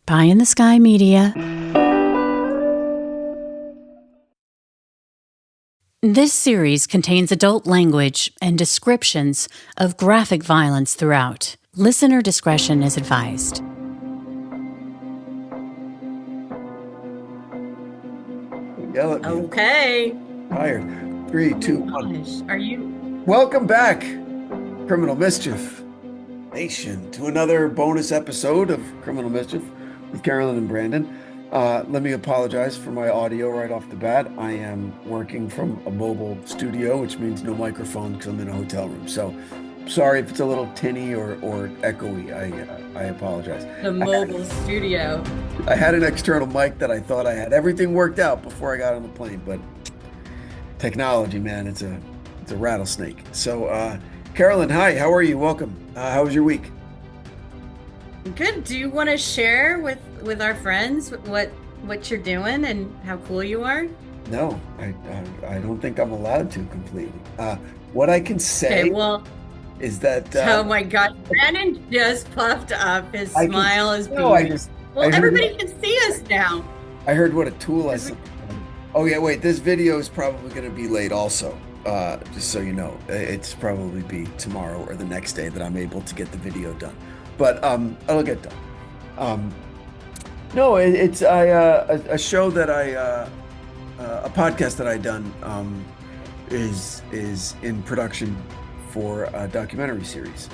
Pie in the Sky Media. This series contains adult language and descriptions of graphic violence throughout. Listener discretion is advised. Yell at me. Okay. Tired. Three, two, one. Gosh, are you? Welcome back, Criminal Mischief Nation, to another bonus episode of Criminal Mischief with Carolyn and Branden. Let me apologize for my audio right off the bat. I am working from a mobile studio, which means no microphone because I'm in a hotel room. So sorry if it's a little tinny or echoey. I apologize. The mobile studio. I had an external mic that I thought I had everything worked out before I got on the plane, but technology, man, it's a rattlesnake. So, Carolyn, hi, how are you? Welcome. How was your week? Good. Do you want to share with our friends what you're doing and how cool you are? No, I don't think I'm allowed to completely. What I can say Okay, well, is that oh my God, Brandon just puffed up. His smile is no, beaming. Well, everybody can see us now. I heard what a tool I said. Oh yeah, wait, this video is probably going to be late also. Just so you know, it's probably be tomorrow or the next day that I'm able to get the video done. But it'll get done. No, it's a show that a podcast that I done is in production for a documentary series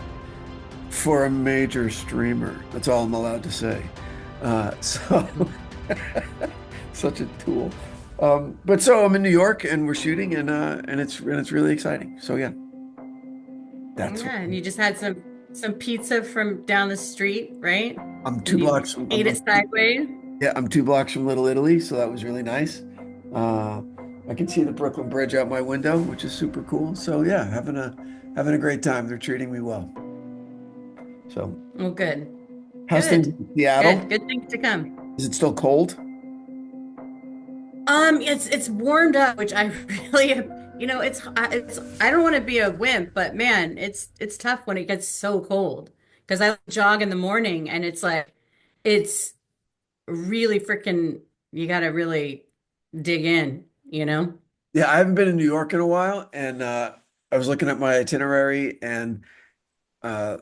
for a major streamer. That's all I'm allowed to say. So such a tool. But so I'm in New York and we're shooting and it's really exciting. So yeah, that's Yeah, and you just had some pizza from down the street, right? I'm two And you blocks from ate it sideways. yeah, I'm 2 blocks from Little Italy, so that was really nice. I can see the Brooklyn Bridge out my window, which is super cool. So yeah, having a great time. They're treating me well. So Well, good. how's things Good. in Seattle? Good things to come. Is it still cold? It's warmed up, which I really, it's I don't want to be a wimp, but man, it's tough when it gets so cold because I jog in the morning and it's like it's really freaking you got to really dig in, you know? Yeah, I haven't been in New York in a while, and I was looking at my itinerary, and uh,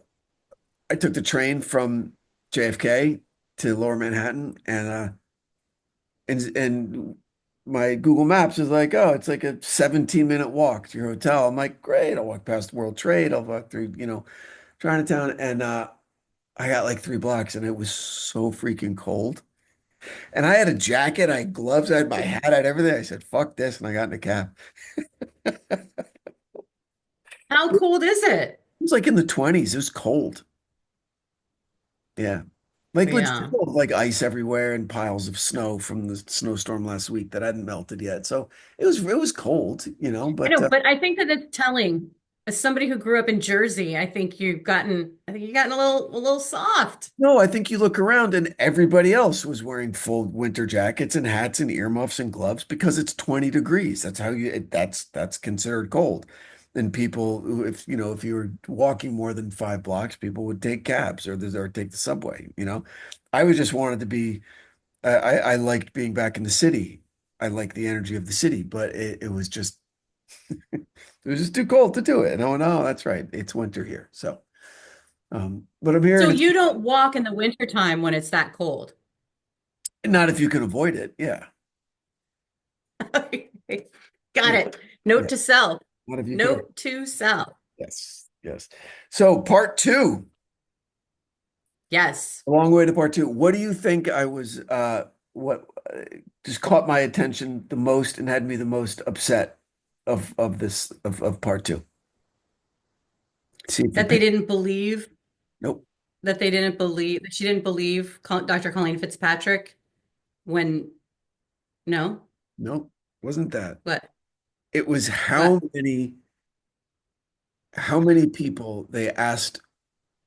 I took the train from JFK to Lower Manhattan, and my Google Maps is like, oh, it's like a 17-minute walk to your hotel. I'm like, great, I'll walk past World Trade, I'll walk through, Chinatown, and I got like 3 blocks, and it was so freaking cold. And I had a jacket, I had gloves, I had my hat, I had everything. I said, fuck this, and I got in a cab. How It cold is it? was like in the 20s. It was cold. Yeah. Like legit Yeah. cold, like ice everywhere and piles of snow from the snowstorm last week that hadn't melted yet. So it was cold, I but know, but I think that it's telling. As somebody who grew up in Jersey, I think you've gotten a little soft. no, I think you look around and everybody else was wearing full winter jackets and hats and earmuffs and gloves because it's 20 degrees. That's how that's considered cold. And people who, if you were walking more than 5 blocks, people would take cabs or take the subway, I was just wanted to be, I liked being back in the city. I like the energy of the city, but it was just, it was just too cold to do it. And I went, oh, that's right. It's winter here. So, but I'm here So and it's you don't walk in the wintertime when it's that cold. not if you can avoid it. Yeah. Got Yeah. it. Yeah. Note to self. Not if you can. Note to self. Yes. Yes. So part two, Yes. a long way to part two. What do you think what just caught my attention the most and had me the most upset of part two? See if you That they pick. didn't believe Nope. that she didn't believe Dr. Colleen Fitzpatrick when no? Nope. Wasn't that. What? It was What? how many people they asked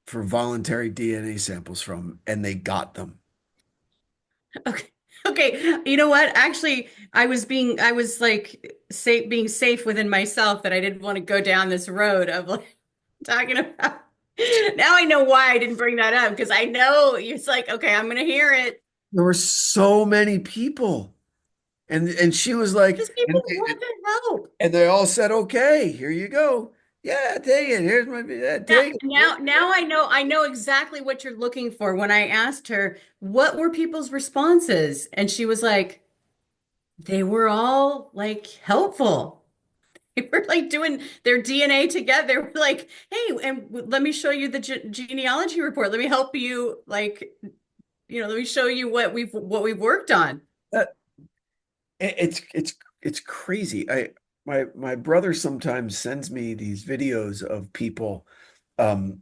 for voluntary DNA samples from and they got them. Okay. Okay. You know what? Actually, I was like being safe within myself that I didn't want to go down this road of like talking about Now I know why I didn't bring that up because I know it's like, okay, I'm gonna hear it There were so many people. And she was like, because people want to help. and they all said, okay, here you go. Yeah, take it. Here's my, yeah, Now, take it. now I know exactly what you're looking for. When I asked her, what were people's responses? And she was like, they were all like helpful. They were like doing their DNA together. They were like, hey, and let me show you the genealogy report. Let me help you, like, let me show you what we've worked on. That, it's crazy. My brother sometimes sends me these videos of people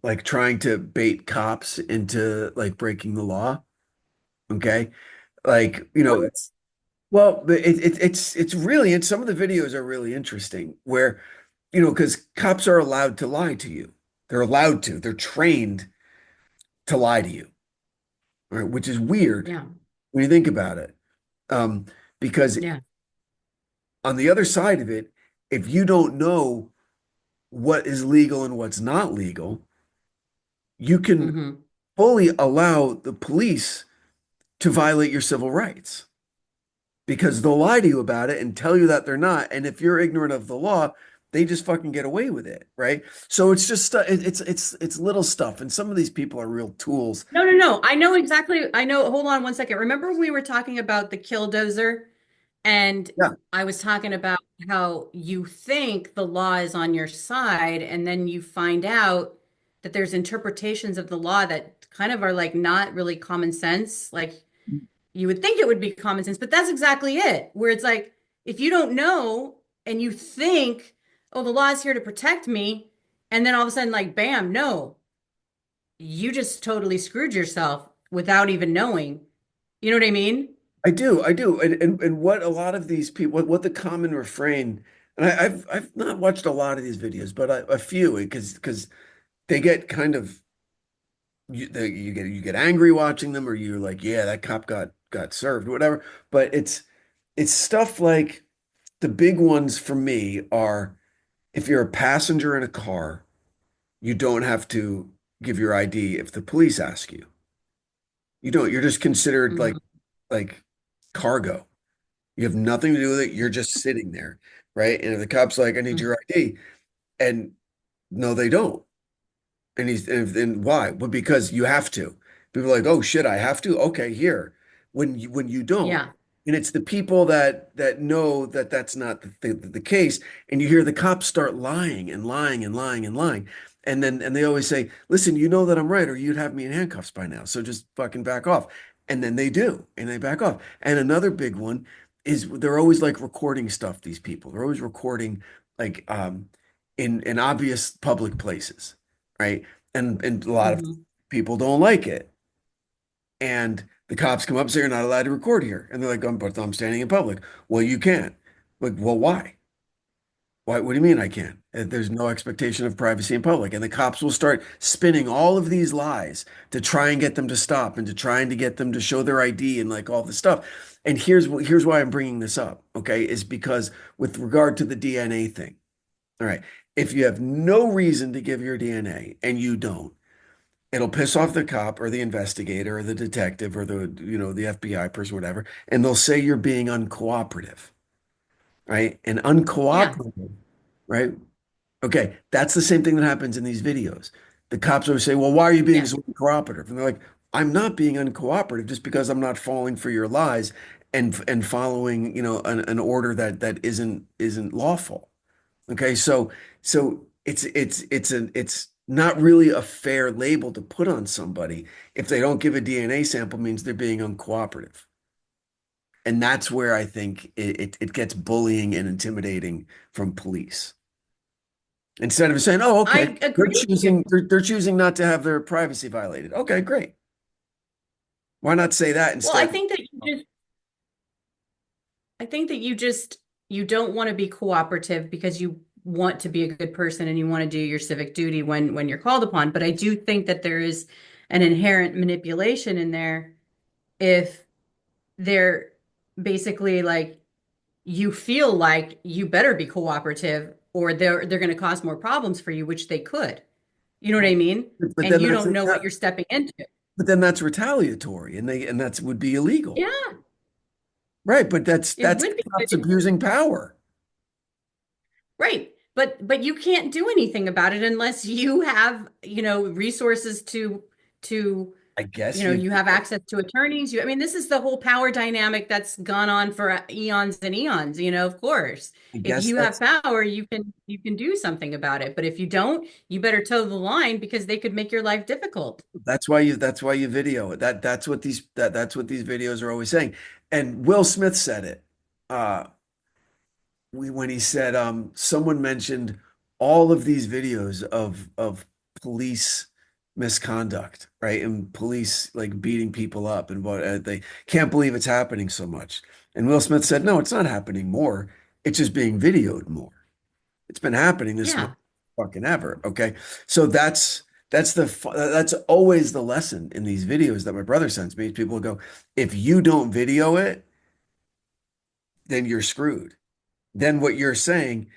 like trying to bait cops into like breaking the law. Okay. Like, What? well, it's really, and some of the videos are really interesting where, because cops are allowed to lie to you. They're allowed to. They're trained to lie to you, right? Which is weird Yeah, when you think about it. Um, because yeah. on the other side of it, if you don't know what is legal and what's not legal, you can Hmm. fully allow the police to violate your civil rights because they'll lie to you about it and tell you that they're not. And if you're ignorant of the law, they just fucking get away with it, right? So it's just it's little stuff, and some of these people are real tools. No, no, no. I know exactly. I know. Hold on one second. Remember we were talking about the killdozer, and Yeah, I was talking about how you think the law is on your side, and then you find out that there's interpretations of the law that kind of are like not really common sense. Like you would think it would be common sense, but that's exactly it. Where it's like, if you don't know and you think, oh, the law is here to protect me, and then all of a sudden, like, bam, no, you just totally screwed yourself without even knowing. You know what I mean? I do, and what a lot of these people, what the common refrain, and I've not watched a lot of these videos, but a few because they get kind of you get angry watching them, or you're like, yeah, that cop got served, whatever. But it's stuff like the big ones for me are if you're a passenger in a car, you don't have to give your ID if the police ask you. You don't. You're just considered Hmm. like cargo. You have nothing to do with it. You're just sitting there, right? And if the cop's like, I need your ID, and no, they don't. And why? Well, because you have to. People are like, oh shit, I have to. Okay, here. When you don't, Yeah. and it's the people that know that that's not the case, and you hear the cops start lying and lying and lying and lying, and they always say, listen, you know that I'm right, or you'd have me in handcuffs by now. So just fucking back off. And then they do, and they back off. And another big one is they're always like recording stuff. These people, they're always recording like in obvious public places, right? And a lot of Hmm. people don't like it. And the cops come up and say, you're not allowed to record here. And they're like, but I'm standing in public. Well, you can't. Like, well, why? Why? What do you mean I can't? There's no expectation of privacy in public. And the cops will start spinning all of these lies to try and get them to stop and to trying to get them to show their ID and like all this stuff. And here's why I'm bringing this up, okay? Is because with regard to the DNA thing, all right, if you have no reason to give your DNA and you don't, it'll piss off the cop or the investigator or the detective or the FBI person, whatever, and they'll say you're being uncooperative, right? And Yeah. uncooperative, right? Okay, that's the same thing that happens in these videos. The cops always say, well, why are you being Yeah. so uncooperative? And they're like, I'm not being uncooperative just because I'm not falling for your lies and following, an order that isn't lawful. Okay, so it's not really a fair label to put on somebody if they don't give a DNA sample means they're being uncooperative. And that's where I think it gets bullying and intimidating from police. Instead of saying, "Oh, okay, I agree with you. they're choosing not to have their privacy violated." Okay, great. Why not say that Well, instead? I think that you don't want to be cooperative because you want to be a good person and you want to do your civic duty when you're called upon. But I do think that there is an inherent manipulation in there if they're basically like you feel like you better be cooperative or they're going to cause more problems for you, which they could. You know what I mean? But And then you don't know what you're stepping into. that's retaliatory, and that's would be illegal. Yeah, Right, but it that's would be. cops abusing power. Right. But you can't do anything about it unless you have, resources to, I guess you you have access to attorneys. I mean, this is the whole power dynamic that's gone on for eons and eons, of course. I If guess you have power, you can do something about it. But if you don't, you better toe the line because they could make your life difficult. that's why you video it. That's what these videos are always saying. And Will Smith said it. Uh when he said someone mentioned all of these videos of police misconduct, right? And police like beating people up and what they can't believe it's happening so much. And Will Smith said, "No, it's not happening more. It's just being videoed more. It's been happening this way Yeah. fucking ever." Okay. So that's always the lesson in these videos that my brother sends me. People will go, if you don't video it, then you're screwed. Then what you're saying,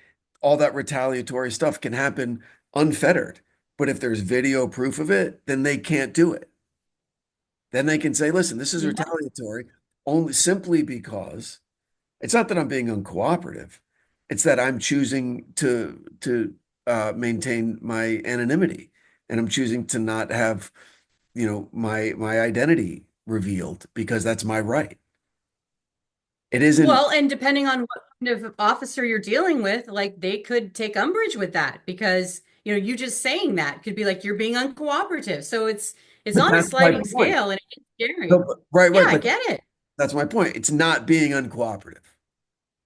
all that retaliatory stuff can happen unfettered. But if there's video proof of it, then they can't do it. Then they can say, listen, this is Yeah. retaliatory only simply because it's not that I'm being uncooperative. It's that I'm choosing to maintain my anonymity, and I'm choosing to not have, my identity revealed because that's my right. It isn't Well, and depending on what kind of officer you're dealing with, like they could take umbrage with that because, you just saying that could be like you're being uncooperative. So it's but on a that's my sliding point. scale and it's scary. No, right, Yeah, right, I but get it. that's my point. It's not being uncooperative,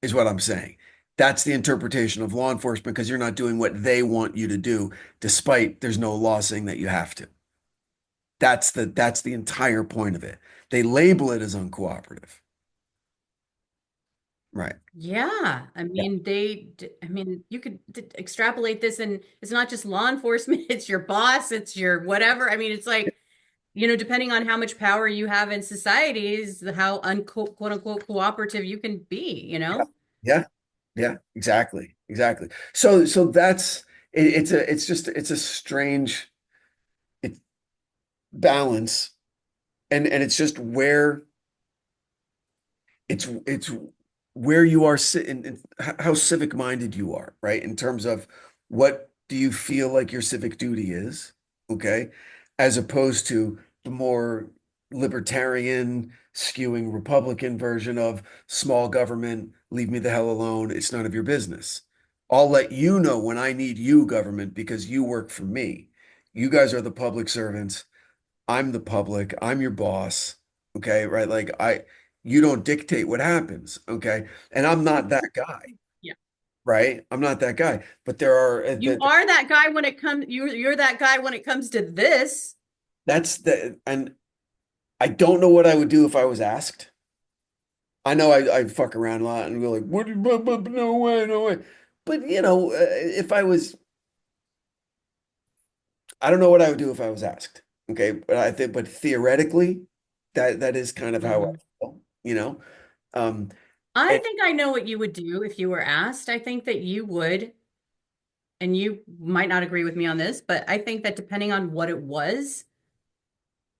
is what I'm saying. That's the interpretation of law enforcement because you're not doing what they want you to do, despite there's no law saying that you have to. That's the entire point of it. They label it as uncooperative. Right. Yeah. I Yeah. mean, you could extrapolate this and it's not just law enforcement, it's your boss, it's your whatever. I mean, it's like, depending on how much power you have in society is how quote unquote cooperative you can be, Yeah. Yeah. Yeah. Exactly. Exactly. So that's it's a strange it, balance, and it's just it's where you are and how civic minded you are, right? In terms of what do you feel like your civic duty is, okay? As opposed to the more libertarian, skewing Republican version of small government, leave me the hell alone, it's none of your business. I'll let you know when I need you, government, because you work for me. You guys are the public servants. I'm the public. I'm your boss. Okay, right? Like you don't dictate what happens. Okay, and I'm not that guy, Yeah. right? I'm not that guy. But there are You are that guy when it comes you're that guy when it comes to this. and I don't know what I would do if I was asked. I know I fuck around a lot and be like, what? No way, no way. But if I was, I don't know what I would do if I was asked. Okay, but theoretically, that is kind of how I Mhm. feel. You know. Um, I and think I know what you would do if you were asked. I think that you would, and you might not agree with me on this, but I think that depending on what it was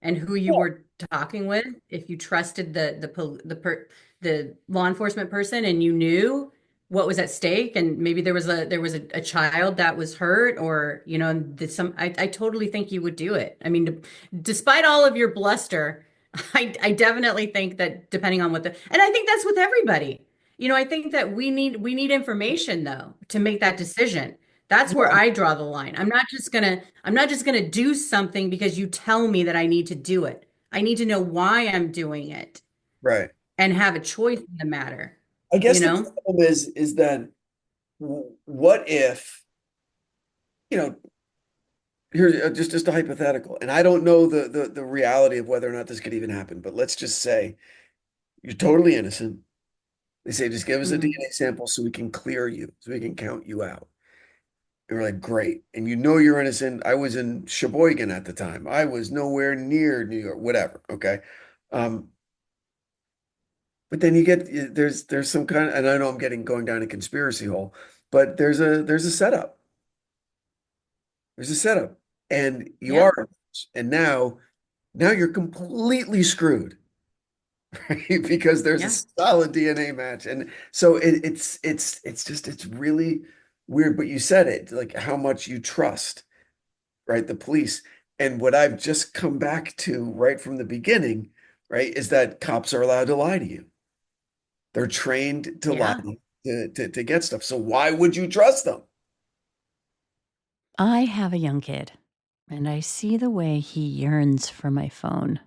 and who you were talking with, if you trusted the law enforcement person and you knew what was at stake, and maybe there was a child that was hurt, or and I totally think you would do it. I mean, despite all of your bluster, I definitely think that depending on and I think that's with everybody. I think that we need information though to make that decision. That's where I draw the line. I'm not just gonna do something because you tell me that I need to do it. I need to know why I'm doing it right. and have a choice in the matter, I you guess the know? problem is that what if, you know, here's just a hypothetical, and I don't know the reality of whether or not this could even happen, but let's just say you're totally innocent. They say just give us a Mhm. DNA sample so we can clear you, so we can count you out. And we're like, great. And you know you're innocent. I was in Sheboygan at the time. I was nowhere near New York, whatever. Okay. Um, but then you get there's some kind of, and I know I'm getting going down a conspiracy hole, but there's a setup. There's a setup. and you Yep. are a match. And now you're completely screwed, right? Because there's a Yeah. solid DNA match. And so it's really weird. But you said it, like how much you trust, right? The police. And what I've just come back to right from the beginning, right, is that cops are allowed to lie to you. They're trained to lie Yeah. to get stuff. So why would you trust them? I have a young kid, and I see the way he yearns for my phone.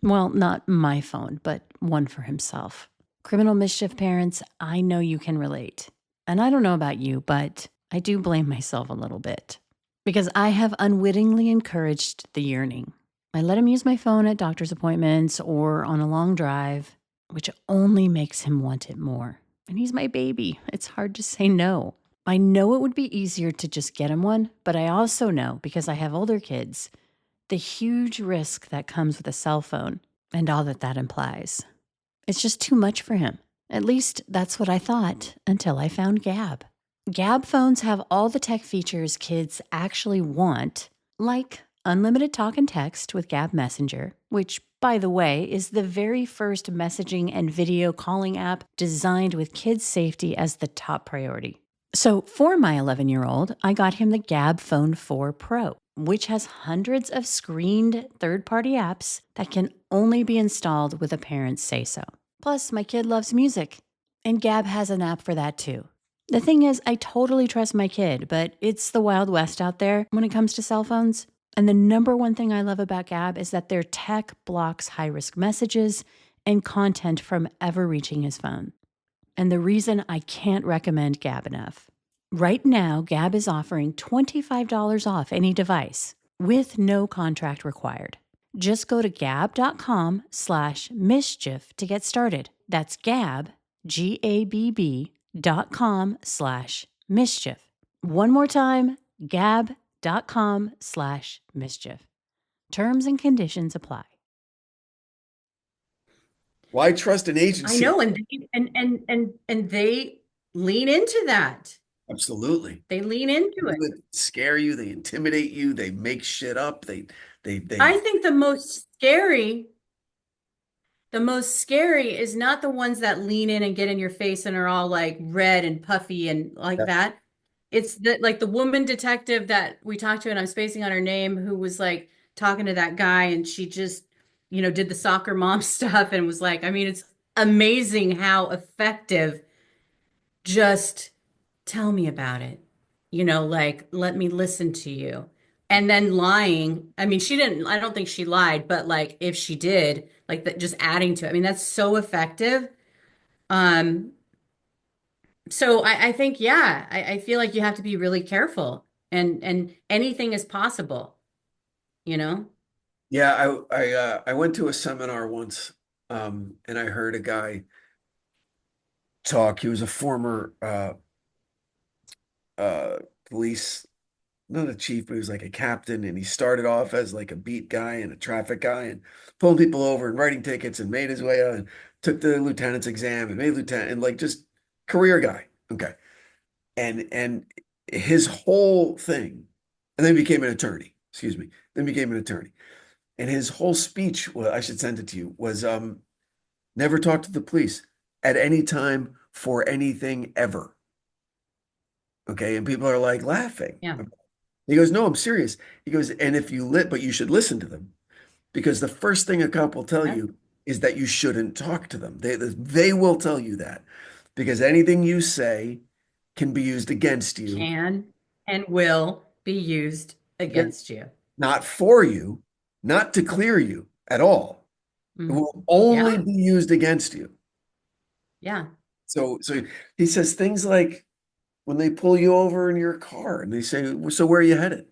Well, not my phone, but one for himself. Criminal mischief parents, I know you can relate. And I don't know about you, but I do blame myself a little bit because I have unwittingly encouraged the yearning. I let him use my phone at doctor's appointments or on a long drive, which only makes him want it more. And he's my baby. It's hard to say no. I know it would be easier to just get him one, but I also know, because I have older kids, the huge risk that comes with a cell phone and all that that implies. It's just too much for him. At least that's what I thought until I found Gab. Gab phones have all the tech features kids actually want, like unlimited talk and text with Gab Messenger, which, by the way, is the very first messaging and video calling app designed with kids' safety as the top priority. So for my 11-year-old, I got him the Gab Phone 4 Pro, which has hundreds of screened third-party apps that can only be installed with a parent's say-so. Plus, my kid loves music, and Gab has an app for that too. The thing is, I totally trust my kid, but it's the Wild West out there when it comes to cell phones. And the number one thing I love about Gab is that their tech blocks high-risk messages and content from ever reaching his phone. And the reason I can't recommend Gab enough. Right now, Gab is offering $25 off any device with no contract required. Just go to gab.com/mischief to get started. That's Gab, GABB.com/mischief. One more time, gab.com/mischief. Terms and conditions apply. Why trust an I agency? know, and they lean into that. Absolutely. They lean into it. They scare you, they intimidate you, they make shit up, they I think the most scary is not the ones that lean in and get in your face and are all like red and puffy and like Yes. that. It's the woman detective that we talked to, and I'm spacing on her name, who was like talking to that guy, and she just, did the soccer mom stuff and was like, I mean, it's amazing how effective just tell me about it. Like, let me listen to you. And then lying. I mean, she didn't, I don't think she lied, but like if she did, like that just adding to it. I mean, that's so effective. Um, so I think, yeah, I feel like you have to be really careful and anything is possible, you know? Yeah, I went to a seminar once, and I heard a guy talk. He was a former uh police, not a chief, but he was like a captain, and he started off as like a beat guy and a traffic guy and pulling people over and writing tickets and made his way out and took the lieutenant's exam and made lieutenant and like just career guy. Okay. And his whole thing, and then became an attorney, excuse me, then became an attorney. And his whole speech, well, I should send it to you, was never talk to the police at any time for anything ever. Okay. And people are like laughing. Yeah. He goes, no, I'm serious. He goes, and if you but you should listen to them because the first thing a cop will tell Yep. you is that you shouldn't talk to them. They will tell you that because anything you say can be used against you, Can and will be used but against you. not for you, not to clear you at all. It Mhm. will only Yeah. be used against you. Yeah. So he says things like when they pull you over in your car and they say, so where are you headed?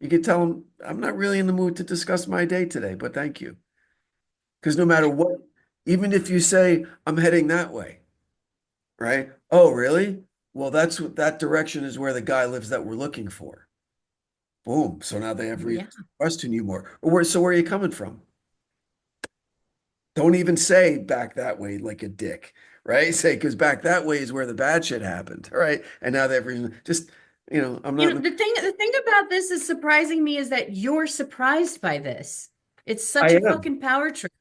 You could tell them, I'm not really in the mood to discuss my day today, but thank you. Because no matter what, even if you say, I'm heading that way, right? Oh, really? Well, that direction is where the guy lives that we're looking for. Boom. So now they have reason Yeah. to question you more. So where are you coming from? Don't even say back that way like a dick, right? Say, because back that way is where the bad shit happened, right? And now they have reason. Just I'm You not know, in the, the thing about this is surprising me is that you're surprised by this. It's I such a am. fucking power trip.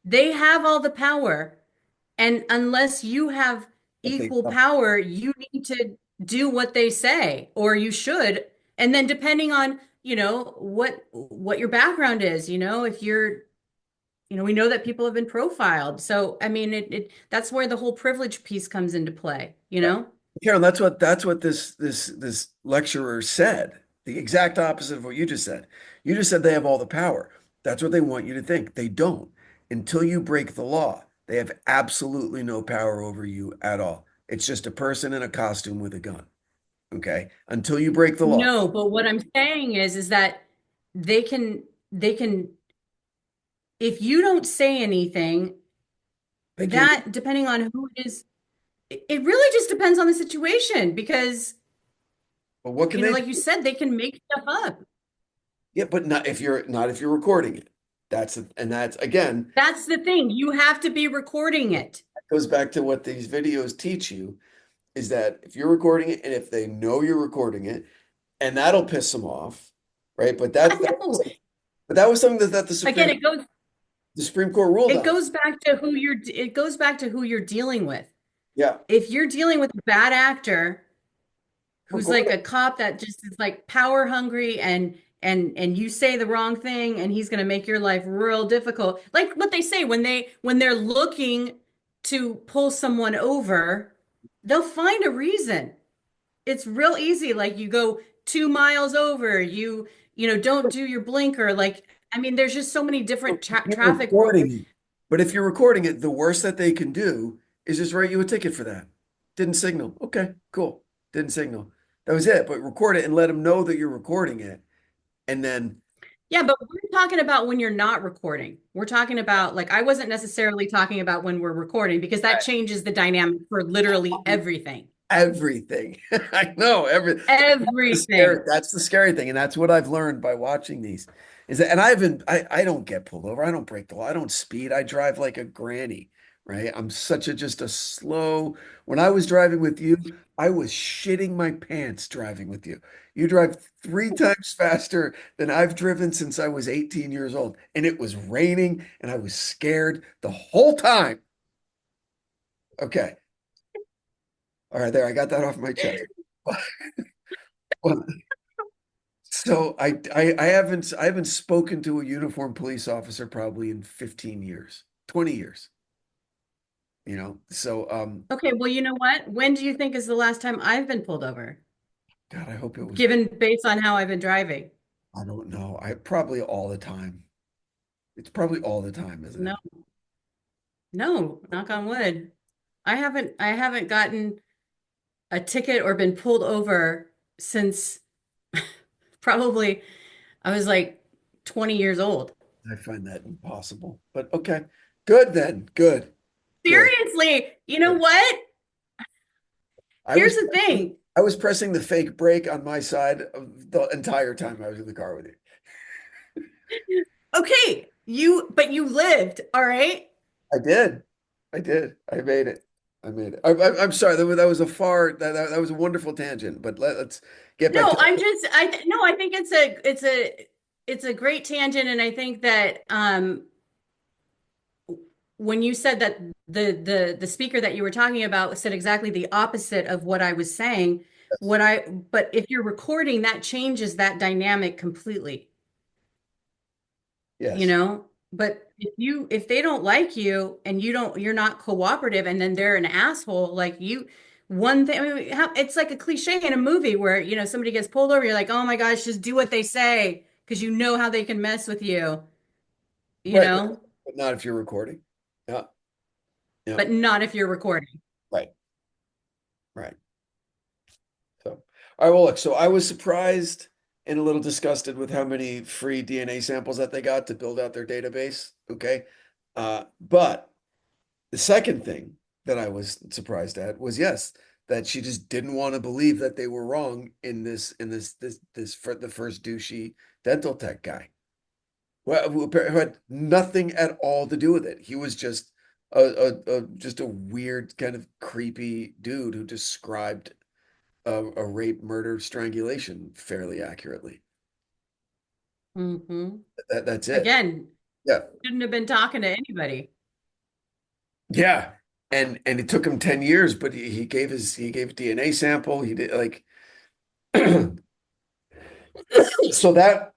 They have all the power, and unless you have But they equal don't. power, you need to do what they say, or you should. And then depending on, what your background is, if you're, we know that people have been profiled. So, I mean, that's where the whole privilege piece comes into play, you Right. know? Carol, that's what this lecturer said. The exact opposite of what you just said. You just said they have all the power. That's what they want you to think. They don't. Until you break the law, they have absolutely no power over you at all. It's just a person in a costume with a gun. Okay? Until you break the law. No, but what I'm saying is that they can, if you don't say anything, They can't. that depending on who it is, it really just depends on the situation because, But what can they like you do? said, they can make stuff up. Yeah, but not if you're recording it. That's again That's the thing. You have to be recording it. goes back to what these videos teach you is that if you're recording it and if they know you're recording it, and that'll piss them off, right? But I know. that was something that Again, it goes the Supreme Court ruled it on. goes back to who you're dealing with. Yeah, If you're dealing with a bad actor who's record like it. a cop that just is like power hungry and you say the wrong thing and he's going to make your life real difficult. Like what they say when they're looking to pull someone over, they'll find a reason. It's real easy. Like you go 2 miles over, don't do your blinker. Like, I mean, there's just so many different You're traffic rules. recording it. But if you're recording it, the worst that they can do is just write you a ticket for that. Didn't signal. Okay, cool. Didn't signal. That was it. But record it and let them know that you're recording it. And then Yeah, but we're talking about when you're not recording. We're talking about, like, I wasn't necessarily talking about when we're recording because that changes the dynamic for literally everything. everything. I know Everything. that's the scary thing. And that's what I've learned by watching these is that, and I don't get pulled over. I don't break the law. I don't speed. I drive like a granny, right? I'm just a slow, when I was driving with you, I was shitting my pants driving with you. You drive 3 times faster than I've driven since I was 18 years old. And it was raining and I was scared the whole time. Okay. All right, there, I got that off my chest. Well, so I haven't spoken to a uniformed police officer probably in 15 years, 20 years, So Okay, well, you know what? When do you think is the last time I've been pulled over? God, I hope it was, Given based on how I've been driving. I don't know. I probably all the time. It's probably all the time, isn't No, it? no, knock on wood. I haven't gotten a ticket or been pulled over since probably I was like 20 years old. I find that impossible. But okay. Good then. Good. Good. Seriously, you know Good. what? I Here's was the thing. I was pressing the fake brake on my side of the entire time I was in the car with you. Okay, but you lived, all right? I did. I did. I made it. I made it. I'm sorry. That was a wonderful tangent. But let's get back No, to. I think it's a great tangent, and I think that when you said that the speaker that you were talking about said exactly the opposite of what I was saying, but if you're recording, that changes that dynamic completely. you Yes. know but if they don't like you and you're not cooperative and then they're an asshole like you one thing. I mean, it's like a cliche in a movie where somebody gets pulled over, you're like, oh my gosh, just do what they say because you know how they can mess with you you Right. know But not if you're recording. Yeah. Yeah. but not if you're recording. Right. Right. So, all right. Well, look. So I was surprised and a little disgusted with how many free DNA samples that they got to build out their database. Okay. But the second thing that I was surprised at was yes, that she just didn't want to believe that they were wrong in this for the first douchey dental tech guy. Well, who had nothing at all to do with it. He was just just a weird kind of creepy dude who described a rape, murder, strangulation fairly accurately. Hmm. That's it. Again, Yeah. shouldn't have been talking to anybody. Yeah. And it took him 10 years, but he gave a DNA sample. He did like so that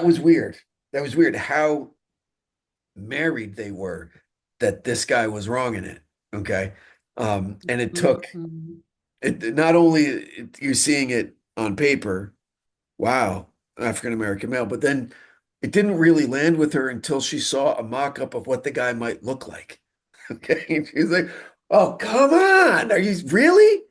was weird. That was weird how married they were that this guy was wrong in it. Okay. And it took Mhm. it not only you're seeing it on paper, wow, African American male, but then it didn't really land with her until she saw a mock-up of what the guy might look like. Okay. And she's like, oh, come on. Are you really?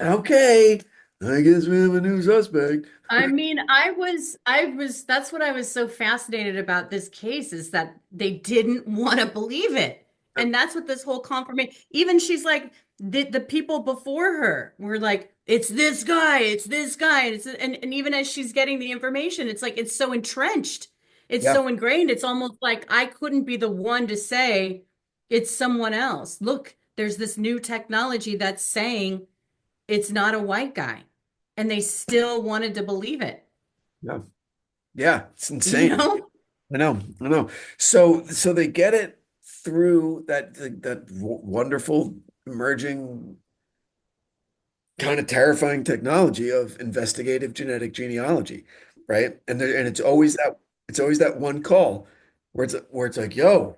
Okay. I guess we have a new suspect. I mean, that's what I was so fascinated about this case is that they didn't want to believe it. And that's what this whole confirmation, even she's like, the people before her were like, it's this guy, it's this guy. And even as she's getting the information, it's like, it's so entrenched. It's Yeah. so ingrained. It's almost like I couldn't be the one to say it's someone else. Look, there's this new technology that's saying it's not a white guy. And they still wanted to believe it, Yeah. Yeah. It's you insane. know? I know. I know. So they get it through that wonderful emerging kind of terrifying technology of investigative genetic genealogy, right? And it's always that one call where it's like, yo,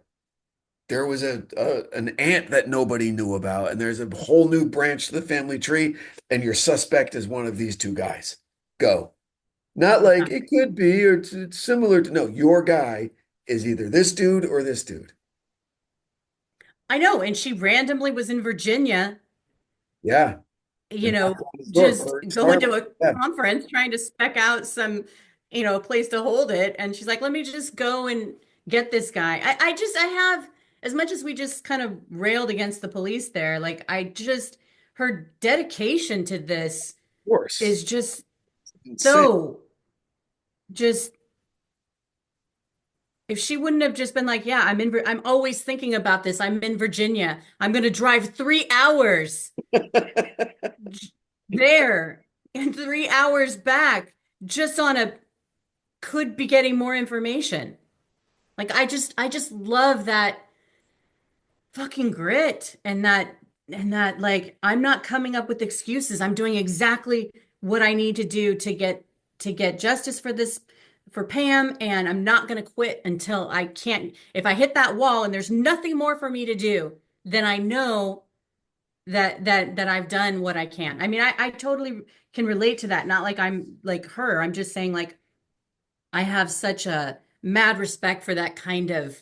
there was an ant that nobody knew about, and there's a whole new branch to the family tree, and your suspect is one of these two guys. Go. Not like it could be or it's similar to no, your guy is either this dude or this dude. I know. And she randomly was in Virginia, Yeah. you And know, knocked on his door just for his going to apartment. a Yeah, conference trying to spec out some, place to hold it. And she's like, let me just go and get this guy. I have, as much as we just kind of railed against the police there, like, her dedication to this of course. is just Insane. so, just, if she wouldn't have just been like, yeah, I'm always thinking about this. I'm in Virginia. I'm going to drive 3 hours there and 3 hours back just on a could be getting more information. Like I just love that fucking grit and that like I'm not coming up with excuses. I'm doing exactly what I need to do to get justice for this for Pam, and I'm not going to quit until I can't. If I hit that wall and there's nothing more for me to do, then I know that I've done what I can. I mean, I totally can relate to that. Not like I'm like her. I'm just saying like I have such a mad respect for that kind of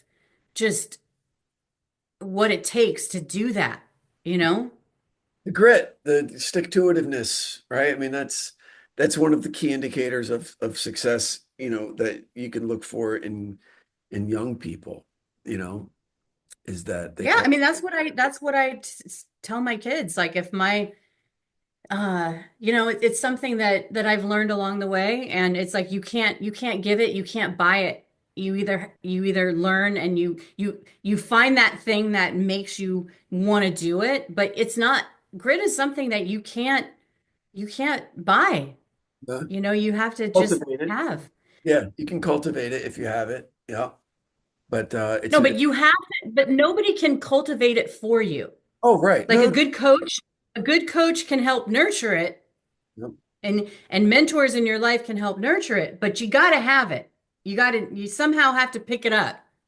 just what it takes to do that, you know? The grit, the stick-to-itiveness, right? I mean, that's one of the key indicators of success, that you can look for in young people, is that they Yeah, can. I mean that's what I tell my kids. Like if my it's something that I've learned along the way, and it's like you can't give it, you can't buy it. You either learn and you find that thing that makes you want to do it, but it's not grit is something that you can't buy. uh, You have to just Cultivate it. have. Yeah, you can cultivate it if you have it. Yeah, but No, but you have to, but nobody can cultivate it for you. oh, right. Like No, no. a good coach can help nurture it, No. and mentors in your life can help nurture it, but you got to have it. You somehow have to pick it up.